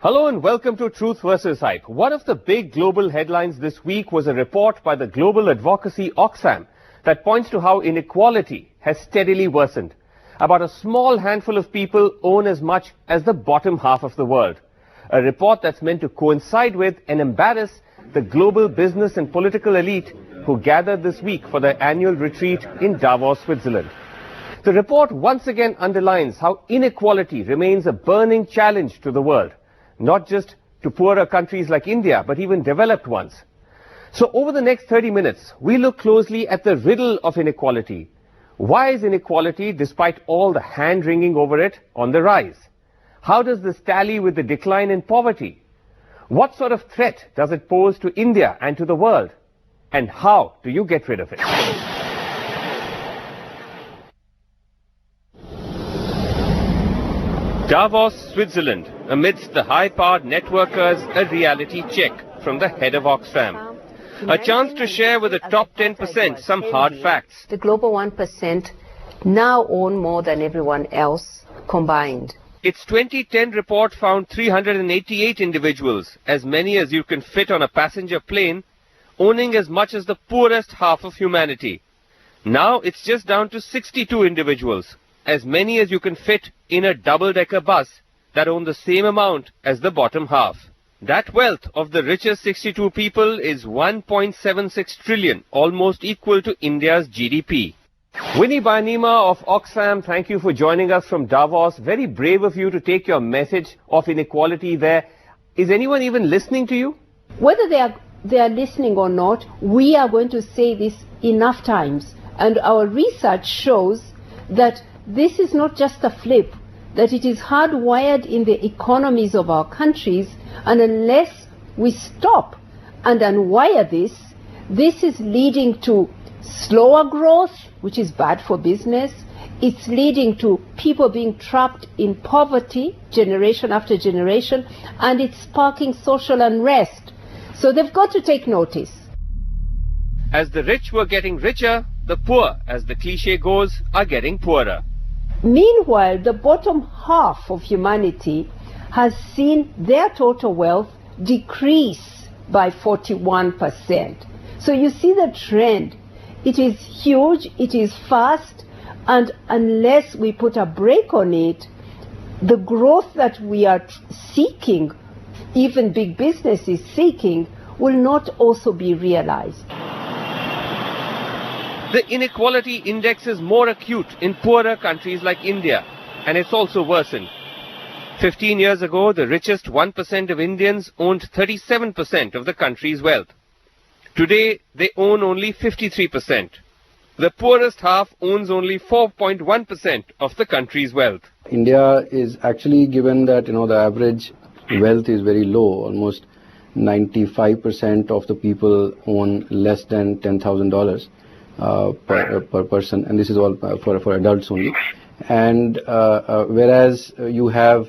Hello and welcome to Truth versus Hype. One of the big global headlines this week was a report by the global advocacy Oxfam that points to how inequality has steadily worsened. About a small handful of people own as much as the bottom half of the world. A report that's meant to coincide with and embarrass the global business and political elite who gathered this week for their annual retreat in Davos, Switzerland. The report once again underlines how inequality remains a burning challenge to the world. Not just to poorer countries like India, but even developed ones. So over the next 30 minutes, we look closely at the riddle of inequality. Why is inequality, despite all the hand-wringing over it, on the rise? How does this tally with the decline in poverty? What sort of threat does it pose to India and to the world? And how do you get rid of it? Davos, Switzerland. Amidst the high-powered networkers, a reality check from the head of Oxfam. A chance to share with the top 10% some hard facts. The global 1% now own more than everyone else combined. Its 2010 report found 388 individuals, as many as you can fit on a passenger plane, owning as much as the poorest half of humanity. Now it's just down to 62 individuals, as many as you can fit in a double-decker bus that own the same amount as the bottom half. That wealth of the richest 62 people is 1.76 trillion, almost equal to India's GDP. Winnie Banima of Oxfam, thank you for joining us from Davos. Very brave of you to take your message of inequality there. Is anyone even listening to you? Whether they are listening or not, we are going to say this enough times. And our research shows that this is not just a flip, that it is hardwired in the economies of our countries, and unless we stop and unwire this, this is leading to slower growth, which is bad for business. It's leading to people being trapped in poverty generation after generation, and it's sparking social unrest. So they've got to take notice. As the rich were getting richer, the poor, as the cliche goes, are getting poorer. Meanwhile, the bottom half of humanity has seen their total wealth decrease by 41%. So you see the trend. It is huge, it is fast, and unless we put a brake on it, the growth that we are seeking, even big business is seeking, will not also be realized. The inequality index is more acute in poorer countries like India, and it's also worsened. 15 years ago, the richest 1% of Indians owned 37% of the country's wealth. Today, they own only 53%. The poorest half owns only 4.1% of the country's wealth. India is actually, given that, the average wealth is very low, almost 95% of the people own less than $10,000. Per person, and this is all for adults only. And whereas you have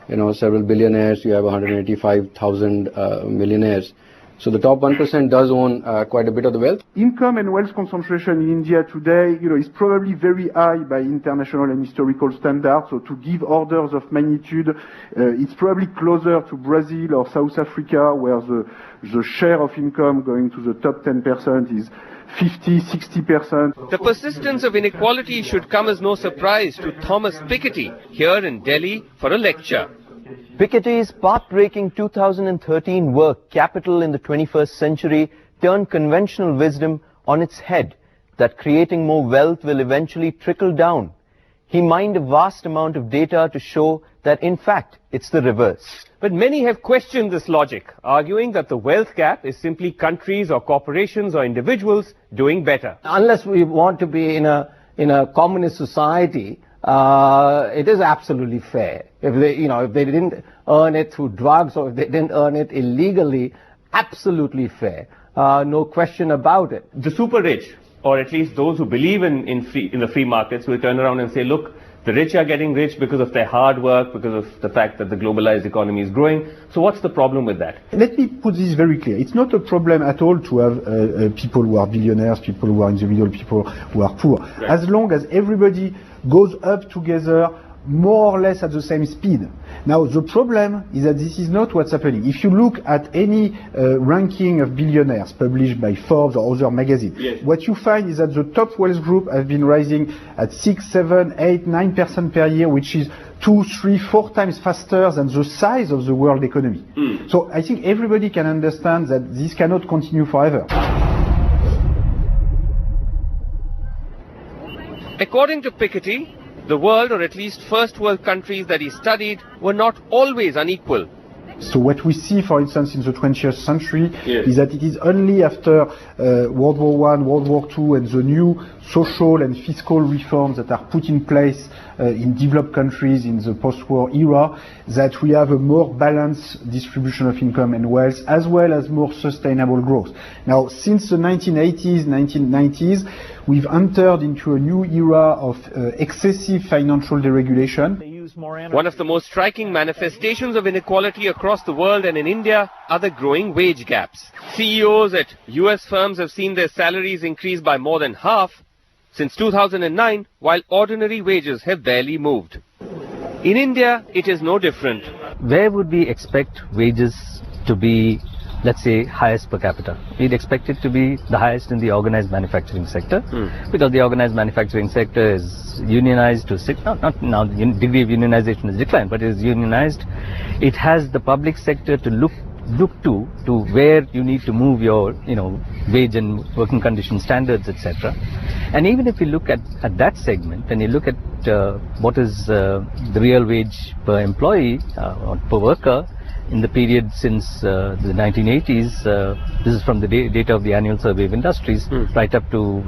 several billionaires, you have 185,000 millionaires. So the top 1% does own quite a bit of the wealth. Income and wealth concentration in India today, is probably very high by international and historical standards. So to give orders of magnitude, it's probably closer to Brazil or South Africa, where the share of income going to the top 10% is 50-60%. The persistence of inequality should come as no surprise to Thomas Piketty here in Delhi for a lecture. Piketty's path-breaking 2013 work, Capital in the 21st Century, turned conventional wisdom on its head, that creating more wealth will eventually trickle down. He mined a vast amount of data to show that, in fact, it's the reverse. But many have questioned this logic, arguing that the wealth gap is simply countries or corporations or individuals doing better. Unless we want to be in a communist society, it is absolutely fair. If they didn't earn it through drugs or if they didn't earn it illegally, absolutely fair. No question about it. The super rich, or at least those who believe in the free markets, will turn around and say, look, the rich are getting rich because of their hard work, because of the fact that the globalized economy is growing. So what's the problem with that? Let me put this very clear. It's not a problem at all to have people who are billionaires, people who are individual, people who are poor. Right. As long as everybody goes up together, more or less at the same speed. Now, the problem is that this is not what's happening. If you look at any ranking of billionaires published by Forbes or other magazines, yes, what you find is that the top wealth group have been rising at 6, 7, 8, 9% per year, which is 2, 3, 4 times faster than the size of the world economy. So I think everybody can understand that this cannot continue forever. According to Piketty, the world, or at least first world countries that he studied, were not always unequal. So what we see, for instance, in the 20th century, yes, is that it is only after World War I, World War II, and the new social and fiscal reforms that are put in place in developed countries in the post-war era that we have a more balanced distribution of income and wealth, as well as more sustainable growth. Now, since the 1980s, 1990s, we've entered into a new era of excessive financial deregulation. One of the most striking manifestations of inequality across the world and in India are the growing wage gaps. CEOs at US firms have seen their salaries increase by more than half since 2009, while ordinary wages have barely moved. In India, it is no different. Where would we expect wages to be, let's say, highest per capita? We'd expect it to be the highest in the organized manufacturing sector, because the organized manufacturing sector is unionized to not now the degree of unionization is declined, but it is unionized. It has the public sector to look to where you need to move your wage and working condition standards, etc. And even if you look at that segment, and you look at what is the real wage per employee or per worker in the period since the 1980s, this is from the data of the annual survey of industries, right up to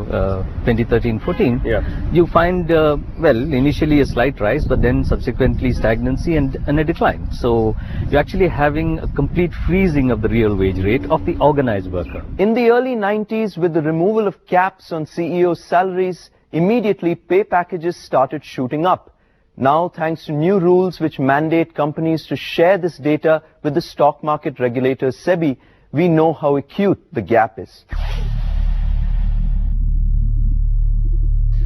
2013-14, you find, well, initially a slight rise, but then subsequently stagnancy and a decline. So you're actually having a complete freezing of the real wage rate of the organized worker. In the early 90s, with the removal of caps on CEOs' salaries, immediately pay packages started shooting up. Now, thanks to new rules which mandate companies to share this data with the stock market regulator SEBI, we know how acute the gap is.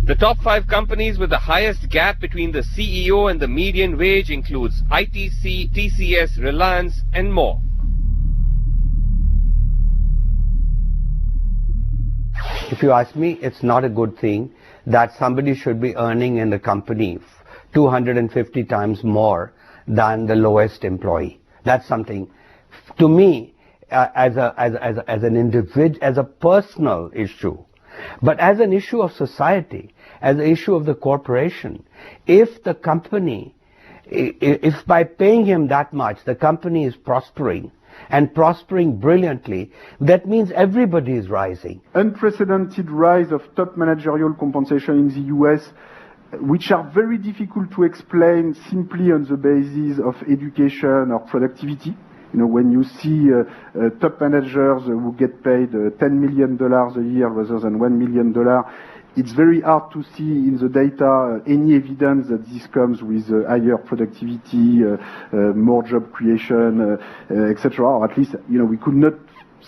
The top 5 companies with the highest gap between the CEO and the median wage includes ITC, TCS, Reliance, and more. If you ask me, it's not a good thing that somebody should be earning in the company 250 times more than the lowest employee. That's something, to me, as an individual, as a personal issue, but as an issue of society, as an issue of the corporation. If the company, if by paying him that much, the company is prospering, and prospering brilliantly, that means everybody is rising. Unprecedented rise of top managerial compensation in the US, which are very difficult to explain simply on the basis of education or productivity. When you see top managers who get paid $10 million a year rather than $1 million, it's very hard to see in the data any evidence that this comes with higher productivity, more job creation, etc. Or at least, we could not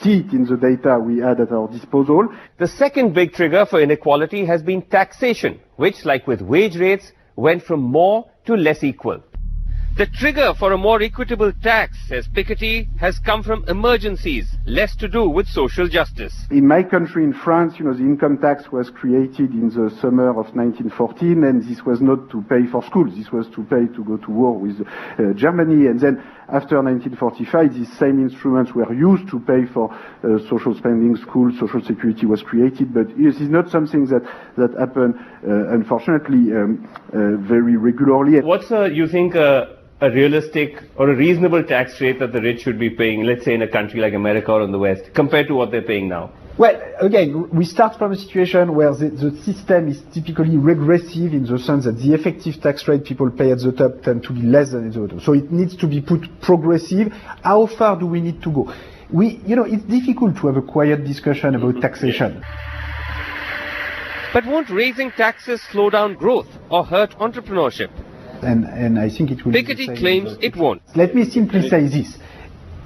see it in the data we had at our disposal. The second big trigger for inequality has been taxation, which, like with wage rates, went from more to less equal. The trigger for a more equitable tax, says Piketty, has come from emergencies, less to do with social justice. In my country, in France, the income tax was created in the summer of 1914, and this was not to pay for schools. This was to pay to go to war with Germany. And then after 1945, these same instruments were used to pay for social spending, schools, social security was created. But this is not something that happened, unfortunately, very regularly. What's you think a realistic or a reasonable tax rate that the rich should be paying, let's say in a country like America or in the West, compared to what they're paying now? Well, again, we start from a situation where the system is typically regressive in the sense that the effective tax rate people pay at the top tend to be less than at the bottom. So it needs to be put progressive. How far do we need to go? It's difficult to have a quiet discussion about taxation. But won't raising taxes slow down growth or hurt entrepreneurship? And I think it will. Piketty claims it won't. Let me simply say this.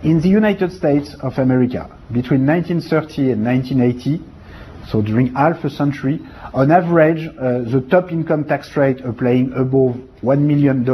In the United States of America, between 1930 and 1980, So during half a century, on average, the top income tax rate applying above $1 million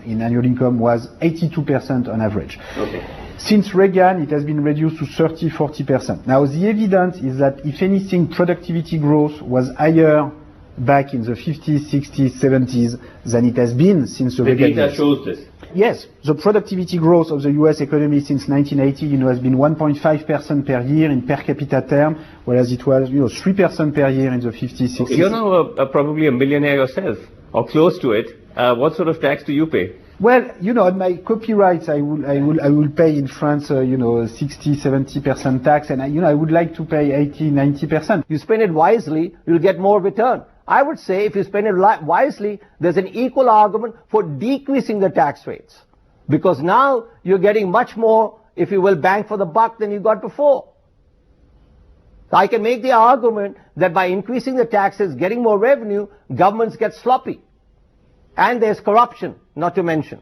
in annual income was 82% on average. Okay. Since Reagan, it has been reduced to 30–40%. Now, the evidence is that, if anything, productivity growth was higher back in the 50s, 60s, 70s than it has been since the Reagan data shows this. Yes, the productivity growth of the U.S. economy since 1980, has been 1.5% per year in per capita term, whereas it was, 3% per year in the 50s, 60s. Okay. You're now probably a millionaire yourself, or close to it. What sort of tax do you pay? Well, on my copyrights, I will pay in France, 60–70% tax, and I would like to pay 80–90%. You spend it wisely, you'll get more return. I would say if you spend it wisely, there's an equal argument for decreasing the tax rates. Because now you're getting much more, if you will, bang for the buck than you got before. I can make the argument that by increasing the taxes, getting more revenue, governments get sloppy. And there's corruption, not to mention.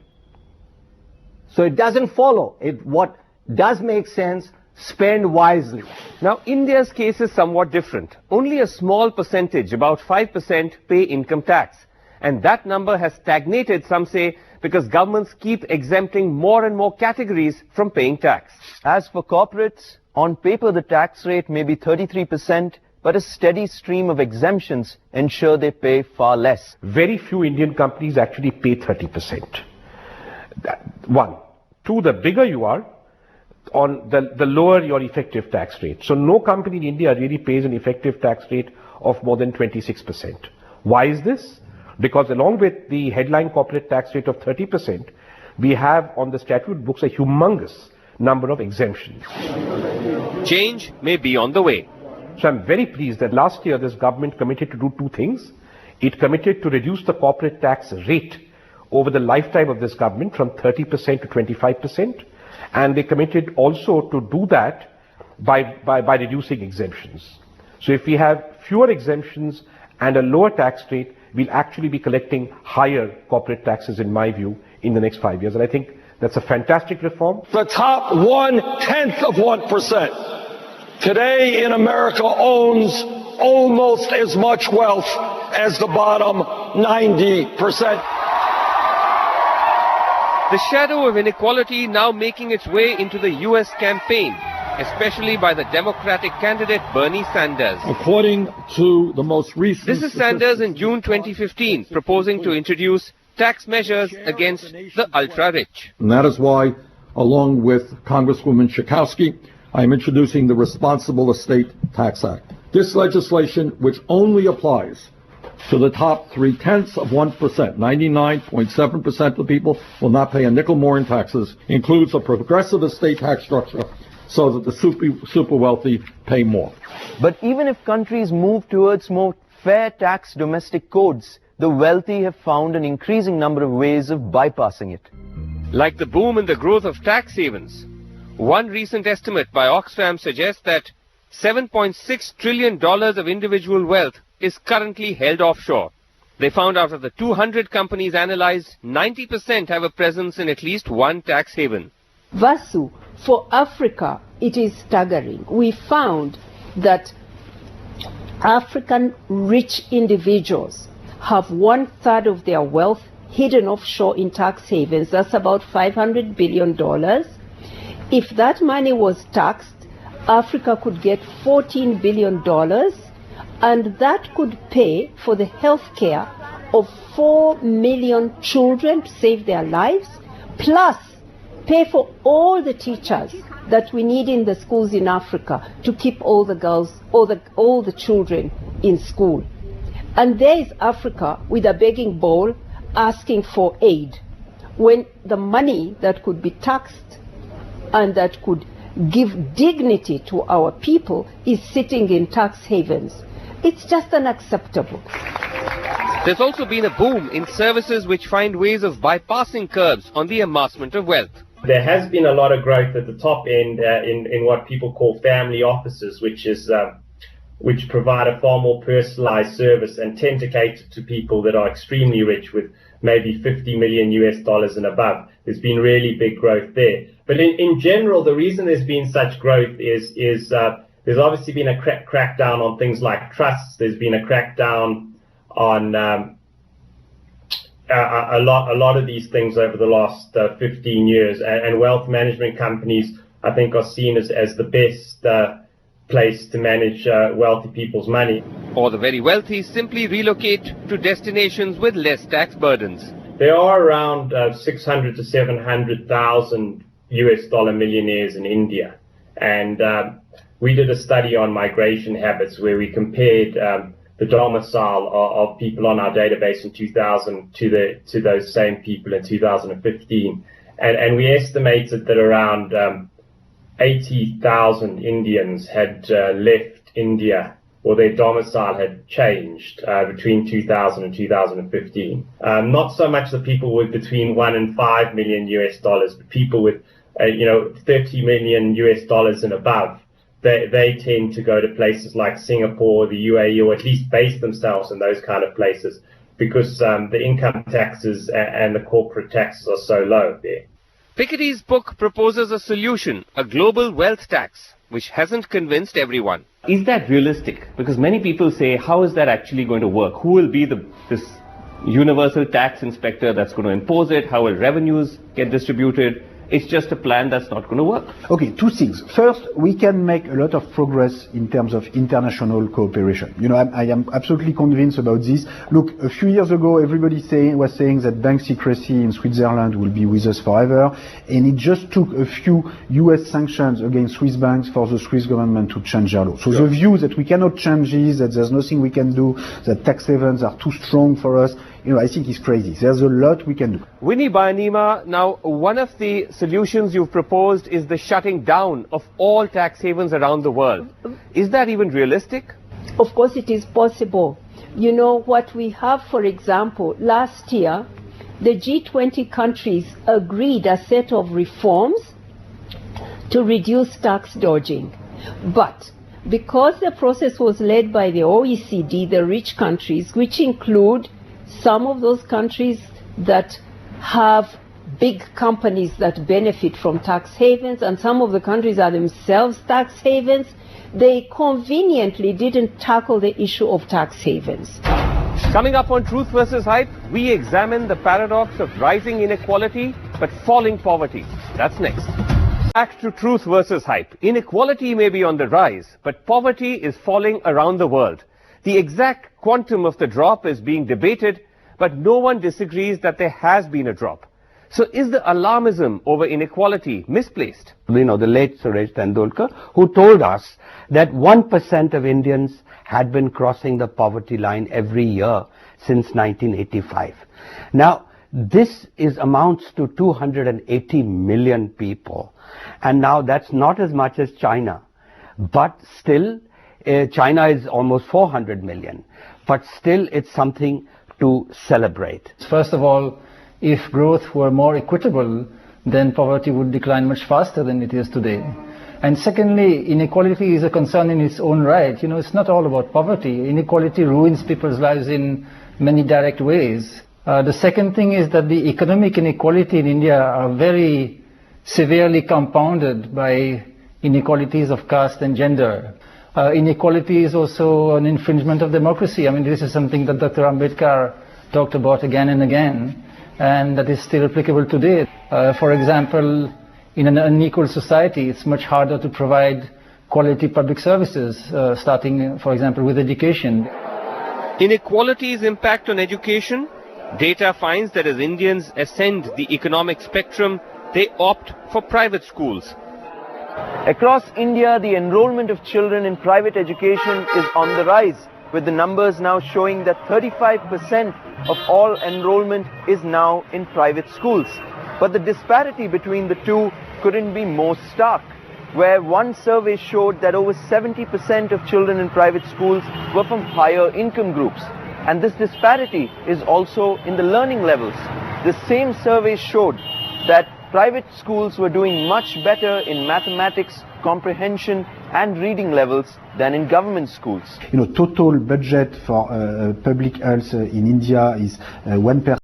So it doesn't follow. What does make sense, spend wisely. Now, India's case is somewhat different. Only a small percentage, about 5%, pay income tax. And that number has stagnated, some say, because governments keep exempting more and more categories from paying tax. As for corporates, on paper the tax rate may be 33%, but a steady stream of exemptions ensure they pay far less. Very few Indian companies actually pay 30%. One. Two, the bigger you are, on the lower your effective tax rate. So no company in India really pays an effective tax rate of more than 26%. Why is this? Because along with the headline corporate tax rate of 30%, we have on the statute books a humongous number of exemptions. Change may be on the way. So I'm very pleased that last year this government committed to do two things. It committed to reduce the corporate tax rate over the lifetime of this government from 30% to 25%. And they committed also to do that by reducing exemptions. So if we have fewer exemptions and a lower tax rate, we'll actually be collecting higher corporate taxes, in my view, in the next 5 years. And I think that's a fantastic reform. The top 1/10 of 1% today in America owns almost as much wealth as the bottom 90%. The shadow of inequality now making its way into the U.S. campaign, especially by the Democratic candidate Bernie Sanders. According to the most recent... This is Sanders in June 2015 proposing to introduce tax measures against the ultra-rich. And that is why, along with Congresswoman Schakowsky, I am introducing the Responsible Estate Tax Act. This legislation, which only applies to the top 0.3%, 99.7% of people will not pay a nickel more in taxes, includes a progressive estate tax structure so that the super wealthy pay more. But even if countries move towards more fair tax domestic codes, the wealthy have found an increasing number of ways of bypassing it. Like the boom in the growth of tax havens. One recent estimate by Oxfam suggests that $7.6 trillion of individual wealth is currently held offshore. They found out of the 200 companies analyzed, 90% have a presence in at least one tax haven. Vasu, for Africa, it is staggering. We found that African rich individuals have 1/3 of their wealth hidden offshore in tax havens. That's about $500 billion. If that money was taxed, Africa could get $14 billion, and that could pay for the health care of 4 million children to save their lives, plus pay for all the teachers that we need in the schools in Africa to keep all the girls, all the children in school. And there is Africa with a begging bowl asking for aid, when the money that could be taxed and that could give dignity to our people is sitting in tax havens. It's just unacceptable. There's also been a boom in services which find ways of bypassing curbs on the amassment of wealth. There has been a lot of growth at the top end in what people call family offices, which provide a far more personalized service and tend to cater to people that are extremely rich with maybe $50 million and above. There's been really big growth there. But in general, the reason there's been such growth is There's obviously been a crackdown on things like trusts. There's been a crackdown on a lot of these things over the last 15 years. And wealth management companies, I think, are seen as the best place to manage wealthy people's money. Or the very wealthy simply relocate to destinations with less tax burdens. There are around 600 to 700,000 US dollar millionaires in India. And we did a study on migration habits where we compared the domicile of people on our database in 2000 to those same people in 2015. And we estimated that around 80,000 Indians had left India, or their domicile had changed between 2000 and 2015. Not so much the people with between 1 and 5 million US dollars, but people with 30 million US dollars and above. They tend to go to places like Singapore, the UAE, or at least base themselves in those kind of places, because the income taxes and the corporate taxes are so low there. Piketty's book proposes a solution, a global wealth tax, which hasn't convinced everyone. Is that realistic? Because many people say, how is that actually going to work? Who will be this universal tax inspector that's going to impose it? How will revenues get distributed? It's just a plan that's not going to work. Okay, two things. First, we can make a lot of progress in terms of international cooperation. I am absolutely convinced about this. Look, a few years ago, everybody was saying that bank secrecy in Switzerland will be with us forever, and it just took a few US sanctions against Swiss banks for the Swiss government to change their law. So the view that we cannot change this, that there's nothing we can do, that tax havens are too strong for us, I think it's crazy. There's a lot we can do. Winnie Bayanima, now one of the solutions you've proposed is the shutting down of all tax havens around the world. Is that even realistic? Of course it is possible. What we have, for example, last year, the G20 countries agreed a set of reforms to reduce tax dodging. But because the process was led by the OECD, the rich countries, which include some of those countries that have big companies that benefit from tax havens, and some of the countries are themselves tax havens, they conveniently didn't tackle the issue of tax havens. Coming up on Truth versus Hype, we examine the paradox of rising inequality but falling poverty. That's next. Back to Truth versus Hype. Inequality may be on the rise, but poverty is falling around the world. The exact quantum of the drop is being debated, but no one disagrees that there has been a drop. So is the alarmism over inequality misplaced? The late Suresh Tendulkar, who told us that 1% of Indians had been crossing the poverty line every year since 1985. Now, this amounts to 280 million people. And now that's not as much as China, but still China is almost 400 million, but still it's something to celebrate. First of all, if growth were more equitable, then poverty would decline much faster than it is today. And secondly, inequality is a concern in its own right. It's not all about poverty. Inequality ruins people's lives in many direct ways. The second thing is that the economic inequality in India are very severely compounded by inequalities of caste and gender. Inequality is also an infringement of democracy. This is something that Dr. Ambedkar talked about again and again, and that is still applicable today. For example, in an unequal society, it's much harder to provide quality public services, starting, for example, with education. Inequality's impact on education? Data finds that as Indians ascend the economic spectrum, they opt for private schools. Across India, the enrollment of children in private education is on the rise, with the numbers now showing that 35% of all enrollment is now in private schools. But the disparity between the two couldn't be more stark, where one survey showed that over 70% of children in private schools were from higher income groups. And this disparity is also in the learning levels. The same survey showed that private schools were doing much better in mathematics, comprehension and reading levels than in government schools. Total budget for public health in India is 1%.